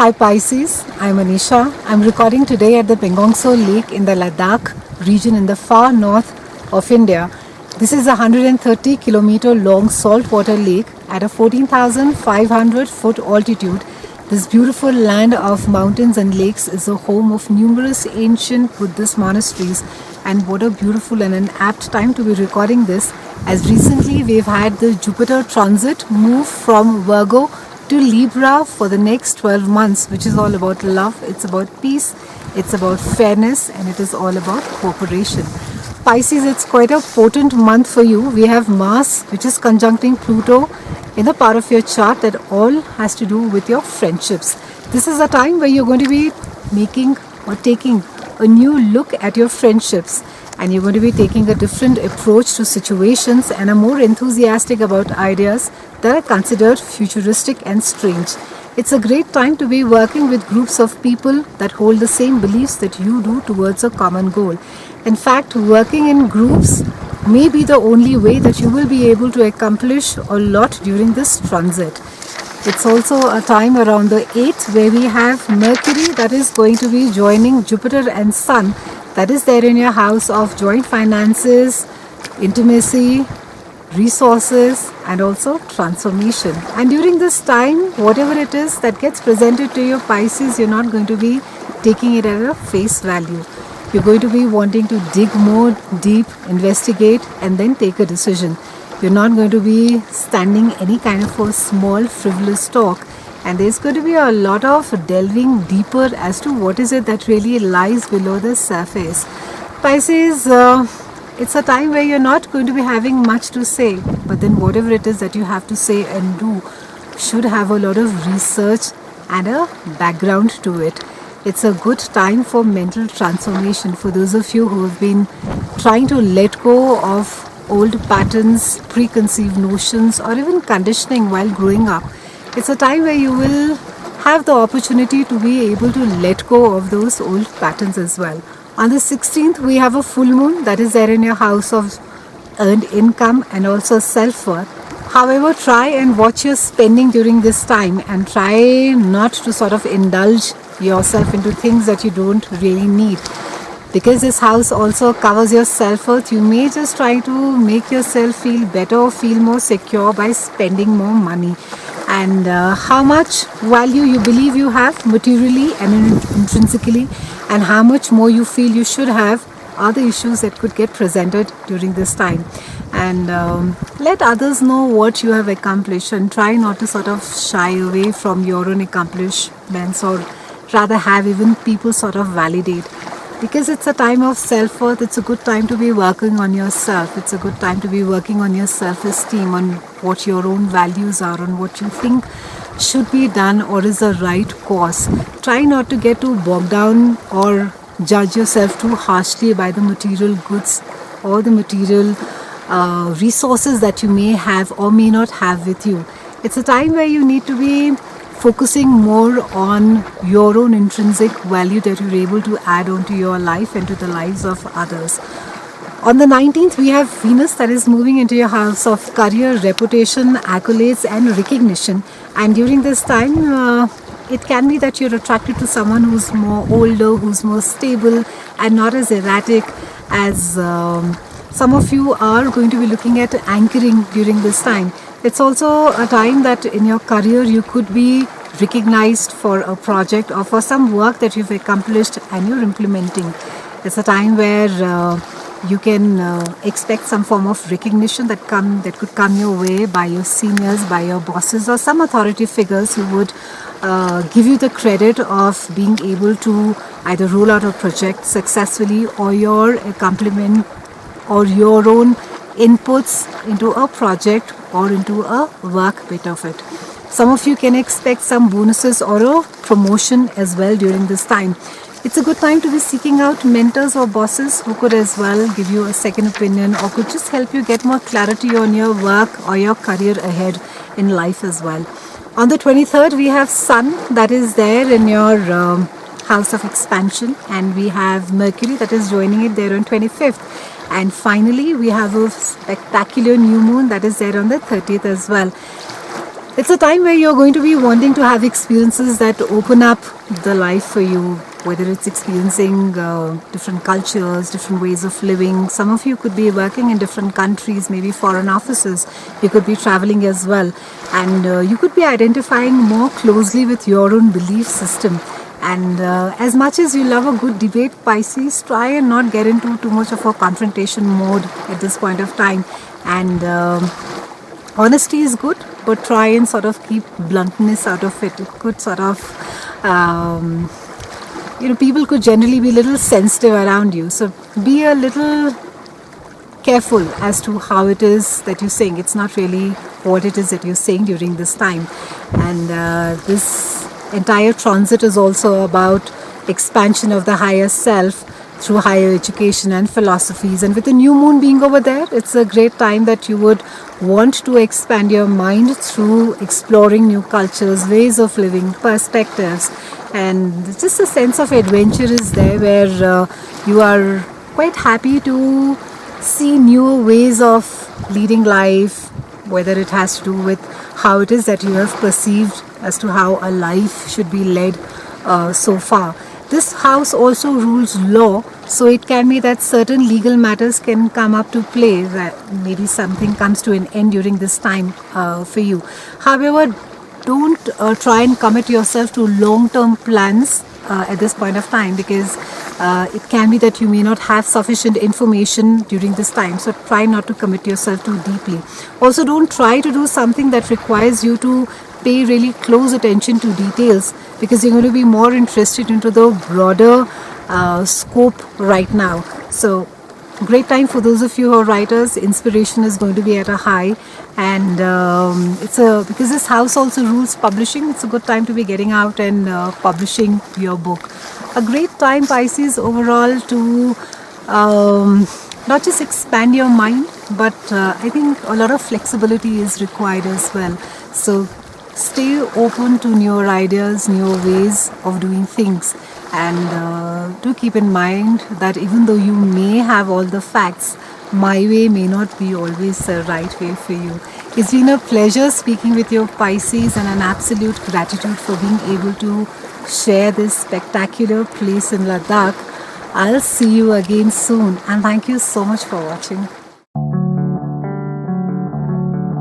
Hi Pisces, I'm Anisha. I'm recording today at the Pengongso Lake in the Ladakh region in the far north of India. This is a 130 kilometer long saltwater lake at a 14,500 foot altitude. This beautiful land of mountains and lakes is a home of numerous ancient Buddhist monasteries. And what a beautiful and an apt time to be recording this, as recently we've had the Jupiter transit move from Virgo to Libra for the next 12 months, which is all about love, it's about peace, it's about fairness, and it is all about cooperation. Pisces, it's quite a potent month for you. We have Mars, which is conjuncting Pluto in the part of your chart that all has to do with your friendships. This is a time where you're going to be making or taking a new look at your friendships, and you're going to be taking a different approach to situations and are more enthusiastic about ideas that are considered futuristic and strange. It's a great time to be working with groups of people that hold the same beliefs that you do towards a common goal. In fact, working in groups may be the only way that you will be able to accomplish a lot during this transit. It's also a time around the 8th where we have Mercury that is going to be joining Jupiter and Sun, that is there in your house of joint finances, intimacy, resources, and also transformation. And during this time, whatever it is that gets presented to you, Pisces, you're not going to be taking it at a face value. You're going to be wanting to dig more deep, investigate, and then take a decision. You're not going to be standing any kind of a small frivolous talk, and there's going to be a lot of delving deeper as to what is it that really lies below the surface. Pisces, it's a time where you're not going to be having much to say, but then whatever it is that you have to say and do should have a lot of research and a background to it. It's a good time for mental transformation for those of you who have been trying to let go of old patterns, preconceived notions, or even conditioning while growing up. It's a time where you will have the opportunity to be able to let go of those old patterns as well. On the 16th, we have a full moon that is there in your house of earned income and also self-worth. However, try and watch your spending during this time and try not to sort of indulge yourself into things that you don't really need. Because this house also covers your self-worth, you may just try to make yourself feel better or feel more secure by spending more money. And how much value you believe you have materially and intrinsically, and how much more you feel you should have, are the issues that could get presented during this time. And let others know what you have accomplished, and try not to sort of shy away from your own accomplishments, or rather have even people sort of validate. Because it's a time of self-worth, it's a good time to be working on yourself. It's a good time to be working on your self-esteem, on what your own values are, on what you think should be done or is the right course. Try not to get too bogged down or judge yourself too harshly by the material goods or the material resources that you may have or may not have with you. It's a time where you need to be focusing more on your own intrinsic value that you're able to add onto your life and to the lives of others. On the 19th, we have Venus that is moving into your house of career, reputation, accolades, and recognition. And during this time, it can be that you're attracted to someone who's more older, who's more stable, and not as erratic as some of you are going to be looking at anchoring during this time. It's also a time that in your career you could be recognized for a project or for some work that you've accomplished and you're implementing. It's a time where you can expect some form of recognition that could come your way by your seniors, by your bosses, or some authority figures who would give you the credit of being able to either roll out a project successfully, or your accomplishment or your own inputs into a project or into a work bit of it. Some of you can expect some bonuses or a promotion as well during this time. It's a good time to be seeking out mentors or bosses who could as well give you a second opinion or could just help you get more clarity on your work or your career ahead in life as well. On the 23rd, we have Sun that is there in your house of expansion, and we have Mercury that is joining it there on 25th. And finally, we have a spectacular new moon that is there on the 30th as well. It's a time where you're going to be wanting to have experiences that open up the life for you, whether it's experiencing different cultures, different ways of living. Some of you could be working in different countries, maybe foreign offices. You could be traveling as well. And you could be identifying more closely with your own belief system. And as much as you love a good debate, Pisces, try and not get into too much of a confrontation mode at this point of time. And honesty is good, but try and sort of keep bluntness out of it. It could sort of, people could generally be a little sensitive around you. So be a little careful as to how it is that you're saying. It's not really what it is that you're saying during this time. And this entire transit is also about expansion of the higher self through higher education and philosophies. And with the new moon being over there, it's a great time that you would want to expand your mind through exploring new cultures, ways of living, perspectives. And just a sense of adventure is there where you are quite happy to see new ways of leading life, whether it has to do with how it is that you have perceived as to how a life should be led so far. This house also rules law, so it can be that certain legal matters can come up to play, that maybe something comes to an end during this time for you. However, don't try and commit yourself to long-term plans at this point of time, because it can be that you may not have sufficient information during this time, so try not to commit yourself too deeply. Also, don't try to do something that requires you to pay really close attention to details, because you're going to be more interested into the broader scope right now. So great time for those of you who are writers. Inspiration is going to be at a high, and because this house also rules publishing, it's a good time to be getting out and publishing your book. A great time, Pisces, overall to not just expand your mind, but I think a lot of flexibility is required as well. So stay open to newer ideas, newer ways of doing things. And do keep in mind that even though you may have all the facts, my way may not be always the right way for you. It's been a pleasure speaking with you, Pisces, and an absolute gratitude for being able to share this spectacular place in Ladakh. I'll see you again soon, and thank you so much for watching.